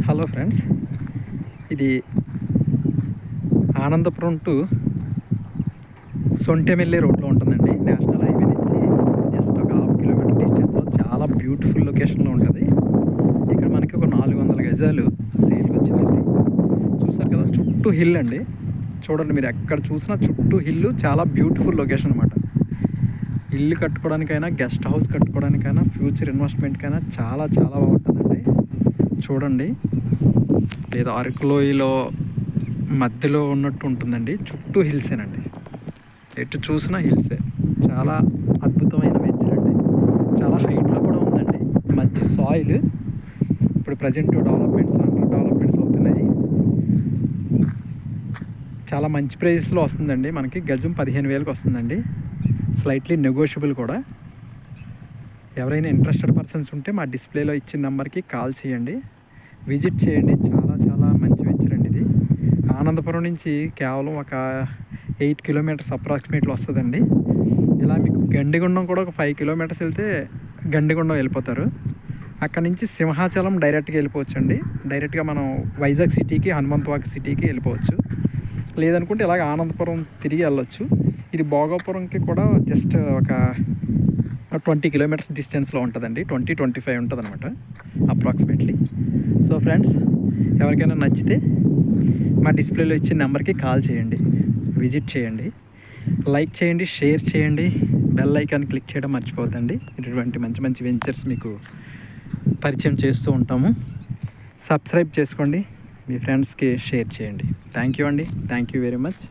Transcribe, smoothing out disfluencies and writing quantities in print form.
Hello friends, ఇది Anandapuram to సొంటెమెల్లి రోడ్లో ఉంటుందండి. నేషనల్ హైవే నుంచి జస్ట్ ఒక హాఫ్ కిలోమీటర్ డిస్టెన్స్లో చాలా బ్యూటిఫుల్ లొకేషన్లో ఉంటుంది. ఇక్కడ మనకి ఒక 400 గజాలు సేల్కి వచ్చిందండి. చూసారు కదా, చుట్టూ హిల్ అండి. చూడండి, మీరు ఎక్కడ చూసినా చుట్టూ హిల్. చాలా బ్యూటిఫుల్ లొకేషన్ అనమాట. ఇల్లు కట్టుకోవడానికైనా, గెస్ట్ హౌస్ కట్టుకోవడానికైనా, ఫ్యూచర్ ఇన్వెస్ట్మెంట్కైనా చాలా చాలా బాగుంటుందండి. చూడండి, లేదా అరకులోయలో మధ్యలో ఉన్నట్టు ఉంటుందండి. చుట్టూ హిల్సేనండి, ఎటు చూసినా హిల్సే. చాలా అద్భుతమైన వెంచర్ అండి. చాలా హైట్లో కూడా ఉందండి. మంచి సాయిల్. ఇప్పుడు ప్రజెంట్ అండర్ డెవలప్మెంట్స్ అవుతున్నాయి. చాలా మంచి ప్రైస్లో వస్తుందండి. మనకి గజం 15,000కి వస్తుందండి. స్లైట్లీ నెగోషియబుల్ కూడా. ఎవరైనా ఇంట్రెస్టెడ్ పర్సన్స్ ఉంటే మా డిస్ప్లేలో ఇచ్చిన నెంబర్కి కాల్ చేయండి, విజిట్ చేయండి. చాలా చాలా మంచి వెంచర్ అండి ఇది. ఆనందపురం నుంచి కేవలం ఒక 8 కిలోమీటర్స్ అప్రాక్సిమేట్లో వస్తుందండి. ఇలా మీకు గండిగుండం కూడా ఒక 5 కిలోమీటర్స్ వెళ్తే గండిగుండం వెళ్ళిపోతారు. అక్కడ నుంచి సింహాచలం డైరెక్ట్గా వెళ్ళిపోవచ్చు అండి. డైరెక్ట్గా మనం వైజాగ్ సిటీకి, హనుమంతవాక సిటీకి వెళ్ళిపోవచ్చు. లేదనుకుంటే ఇలాగ ఆనందపురం తిరిగి వెళ్ళొచ్చు. ఇది భోగాపురంకి కూడా జస్ట్ ఒక 20 కిలోమీటర్స్ డిస్టెన్స్లో ఉంటుందండి. 20-25 ఉంటుంది అనమాట అప్రాక్సిమేట్లీ. సో ఫ్రెండ్స్, ఎవరికైనా నచ్చితే మా డిస్ప్లేలో ఇచ్చిన నెంబర్కి కాల్ చేయండి, విజిట్ చేయండి, లైక్ చేయండి, షేర్ చేయండి, బెల్ ఐకాన్ క్లిక్ చేయడం మర్చిపోవద్దండి. ఇటువంటి మంచి మంచి వెంచర్స్ మీకు పరిచయం చేస్తూ ఉంటాము. సబ్స్క్రైబ్ చేసుకోండి, మీ ఫ్రెండ్స్కి షేర్ చేయండి. థ్యాంక్ యూ అండి. Thank you very much.